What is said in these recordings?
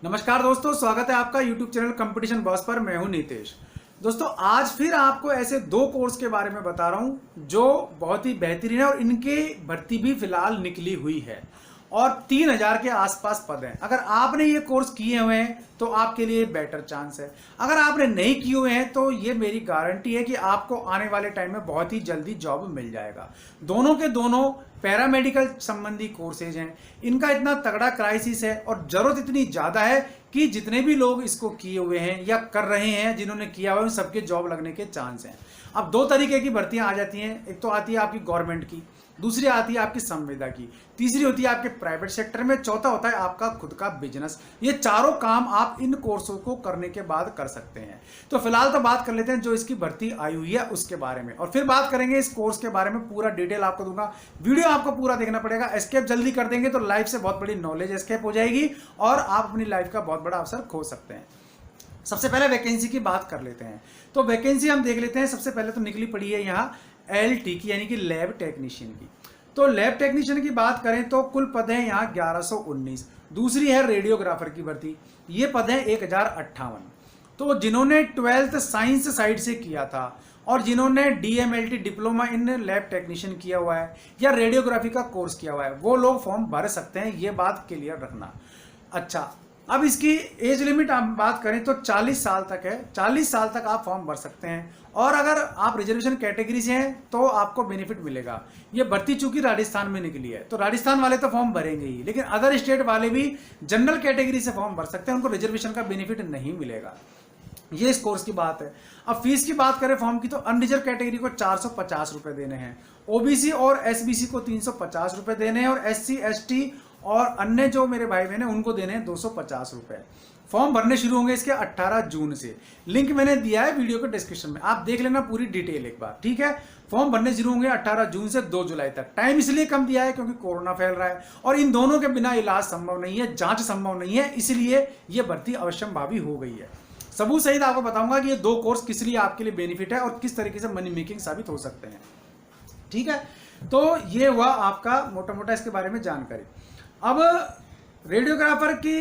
नमस्कार दोस्तों, स्वागत है आपका YouTube चैनल कंपटीशन बॉस पर। मैं हूं नीतेश। दोस्तों, आज फिर आपको ऐसे दो कोर्स के बारे में बता रहा हूं जो बहुत ही बेहतरीन है और इनकी भर्ती भी फिलहाल निकली हुई है और 3000 के आसपास पद हैं। अगर आपने ये कोर्स किए हुए हैं तो आपके लिए बेटर चांस है। अगर आपने नहीं किए हुए हैं तो ये मेरी गारंटी है कि आपको आने वाले टाइम में बहुत ही जल्दी जॉब मिल जाएगा। दोनों के दोनों पैरामेडिकल संबंधी कोर्सेज हैं। इनका इतना तगड़ा क्राइसिस है और जरूरत इतनी ज़्यादा है कि जितने भी लोग इसको किए हुए हैं या कर रहे हैं, जिन्होंने किया हुआ है, उन सबके जॉब लगने के चांस हैं। अब दो तरीके की भर्तियां आ जाती हैं। एक तो आती है आपकी गवर्नमेंट की, दूसरी आती है आपकी संविदा की, तीसरी होती है आपके प्राइवेट सेक्टर में, चौथा होता है आपका खुद का बिजनेस। ये चारों काम आप इन कोर्सों को करने के बाद कर सकते हैं। तो फिलहाल तो बात कर लेते हैं जो इसकी भर्ती आई हुई है उसके बारे में, और फिर बात करेंगे इस कोर्स के बारे में। पूरा डिटेल आपको दूंगा, वीडियो आपको पूरा देखना पड़ेगा। एस्केप जल्दी कर देंगे तो लाइफ से बहुत बड़ी नॉलेज एस्केप हो जाएगी और आप अपनी लाइफ का बहुत बड़ा अवसर खो सकते हैं। सबसे पहले वैकेंसी की बात कर लेते हैं। तो वैकेंसी हम देख लेते हैं। सबसे पहले तो निकली पड़ी है यहाँ LT की, यानी कि लैब टेक्नीशियन की। तो लैब टेक्नीशियन की बात करें तो कुल पद हैं यहाँ 1119। दूसरी है रेडियोग्राफर की भर्ती, ये पद है 1058। तो जिन्होंने 12th साइंस साइड से किया था और जिन्होंने DMLT diploma in lab technician किया हुआ है या रेडियोग्राफी का कोर्स किया हुआ है, वो लोग फॉर्म भर सकते हैं। ये बात क्लियर रखना। अच्छा, अब इसकी एज लिमिट आप बात करें तो 40 साल तक है। 40 साल तक आप फॉर्म भर सकते हैं और अगर आप रिजर्वेशन कैटेगरी से हैं तो आपको बेनिफिट मिलेगा। ये भर्ती चूंकि राजस्थान में निकली है तो राजस्थान वाले तो फॉर्म भरेंगे ही, लेकिन अदर स्टेट वाले भी जनरल कैटेगरी से फॉर्म भर सकते हैं, उनको रिजर्वेशन का बेनिफिट नहीं मिलेगा। ये इस कोर्स की बात है। अब फीस की बात करें फॉर्म की तो अनरिजर्व कैटेगरी को 450 रुपए देने हैं, OBC और SBC को 350 रुपए देने हैं और SC ST और अन्य जो मेरे भाई बहन हैं उनको देने हैं 250 रुपए। फॉर्म भरने शुरू होंगे इसके 18 जून से। लिंक मैंने दिया है वीडियो के डिस्क्रिप्शन में, आप देख लेना पूरी डिटेल एक बार, ठीक है। फॉर्म भरने शुरू होंगे 18 जून से 2 जुलाई तक। टाइम इसलिए कम दिया है क्योंकि कोरोना फैल रहा है और इन दोनों के बिना इलाज संभव नहीं है, जांच संभव नहीं है, इसलिए यह भर्ती अवश्यंभावी हो गई है। सबूत सहित आपको बताऊंगा कि ये दो कोर्स किस लिए आपके लिए बेनिफिट है और किस तरीके से मनी मेकिंग साबित हो सकते हैं, ठीक है। तो ये हुआ आपका मोटा मोटा इसके बारे में जानकारी। अब रेडियोग्राफर की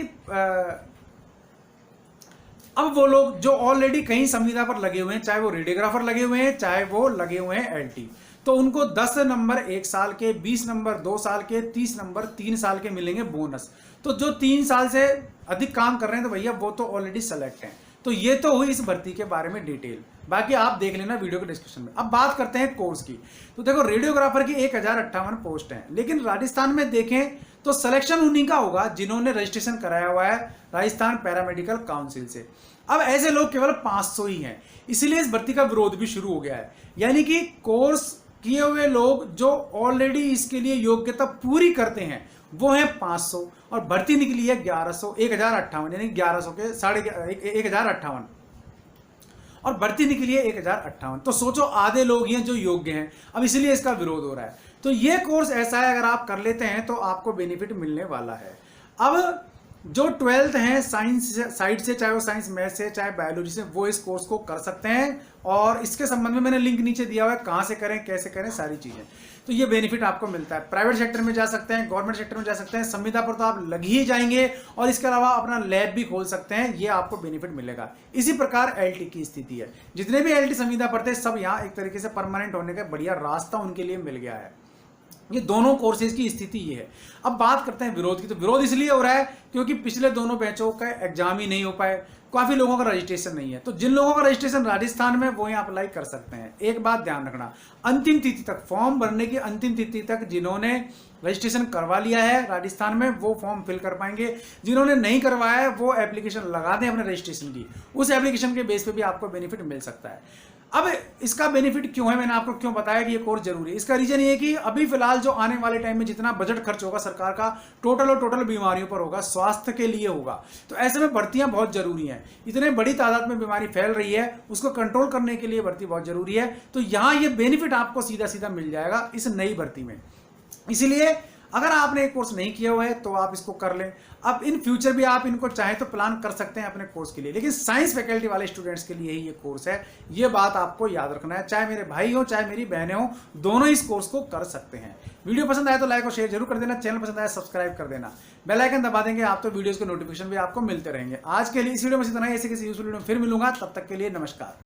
अब वो लोग जो ऑलरेडी कहीं संविदा पर लगे हुए हैं, चाहे वो रेडियोग्राफर लगे हुए हैं चाहे वो लगे हुए हैं LT, तो उनको 10 नंबर 1 साल के, 20 नंबर 2 साल के, 30 नंबर 3 साल के मिलेंगे बोनस। तो जो 3 साल से अधिक काम कर रहे हैं तो भैया वो तो ऑलरेडी सेलेक्ट हैं। तो ये तो हुई इस भर्ती के बारे में डिटेल, बाकी आप देख लेना वीडियो के डिस्क्रिप्शन में। अब बात करते हैं कोर्स की। तो देखो, रेडियोग्राफर की 1058 पोस्ट हैं, लेकिन राजस्थान में देखें तो सिलेक्शन उन्हीं का होगा जिन्होंने रजिस्ट्रेशन कराया हुआ है राजस्थान पैरामेडिकल काउंसिल से। अब ऐसे लोग केवल 500 ही हैं, इसलिए इस भर्ती का विरोध भी शुरू हो गया है। यानी कि कोर्स किए हुए लोग जो ऑलरेडी इसके लिए योग्यता पूरी करते हैं वो है 500 और भर्ती निकली है 1058, यानी 1100 के 1058 और भर्ती निकली है 1058। तो सोचो आधे लोग ही हैं जो योग्य हैं। अब इसलिए इसका विरोध हो रहा है। तो ये कोर्स ऐसा है, अगर आप कर लेते हैं तो आपको बेनिफिट मिलने वाला है। अब जो 12th हैं साइंस साइड से, चाहे वो साइंस मैथ से चाहे बायोलॉजी से, वो इस कोर्स को कर सकते हैं और इसके संबंध में मैंने लिंक नीचे दिया हुआ है, कहाँ से करें कैसे करें सारी चीजें। तो ये बेनिफिट आपको मिलता है। प्राइवेट सेक्टर में जा सकते हैं, गवर्नमेंट सेक्टर में जा सकते हैं, संविदा पर तो आप लग ही जाएंगे और इसके अलावा अपना लैब भी खोल सकते हैं, ये आपको बेनिफिट मिलेगा। इसी प्रकार LT की स्थिति है। जितने भी LT संविदा पर थे सब यहाँ एक तरीके से परमानेंट होने का बढ़िया रास्ता उनके लिए मिल गया है। ये दोनों कोर्सेज की स्थिति ये है। अब बात करते हैं विरोध की। तो विरोध इसलिए हो रहा है क्योंकि पिछले दोनों बैचों का एग्जाम ही नहीं हो पाए, काफी लोगों का रजिस्ट्रेशन नहीं है। तो जिन लोगों का रजिस्ट्रेशन राजस्थान में वो यहाँ अप्लाई कर सकते हैं। एक बात ध्यान रखना, अंतिम तिथि तक, फॉर्म भरने की अंतिम तिथि तक जिन्होंने रजिस्ट्रेशन करवा लिया है राजस्थान में वो फॉर्म फिल कर पाएंगे। जिन्होंने नहीं करवाया है वो एप्लीकेशन लगा दें अपने रजिस्ट्रेशन की, उस एप्लीकेशन के बेस पे भी आपको बेनिफिट मिल सकता है। अब इसका बेनिफिट क्यों है, मैंने आपको क्यों बताया कि ये कोर्स जरूरी है। इसका रीजन ये है कि अभी फिलहाल जो आने वाले टाइम में जितना बजट खर्च होगा सरकार का टोटल बीमारियों पर होगा, स्वास्थ्य के लिए होगा। तो ऐसे में भर्तियां बहुत जरूरी हैं। इतने बड़ी तादाद में बीमारी फैल रही है, उसको कंट्रोल करने के लिए भर्ती बहुत जरूरी है। तो यहां ये बेनिफिट आपको सीधा सीधा मिल जाएगा इस नई भर्ती में। इसलिए अगर आपने एक कोर्स नहीं किया हुआ है तो आप इसको कर लें। अब इन फ्यूचर भी आप इनको चाहें तो प्लान कर सकते हैं अपने कोर्स के लिए, लेकिन साइंस फैकल्टी वाले स्टूडेंट्स के लिए ही ये कोर्स है। ये बात आपको याद रखना है, चाहे मेरे भाई हो चाहे मेरी बहनें हो, दोनों इस कोर्स को कर सकते हैं। वीडियो पसंद आए तो लाइक और शेयर जरूर कर देना, चैनल पसंद आए सब्सक्राइब कर देना, बेल आइकन दबा देंगे आप तो वीडियोस के नोटिफिकेशन भी आपको मिलते रहेंगे। आज के लिए इस वीडियो में इतना ही, ऐसे किसी यूजफुल वीडियो में फिर मिलूंगा, तब तक के लिए नमस्कार।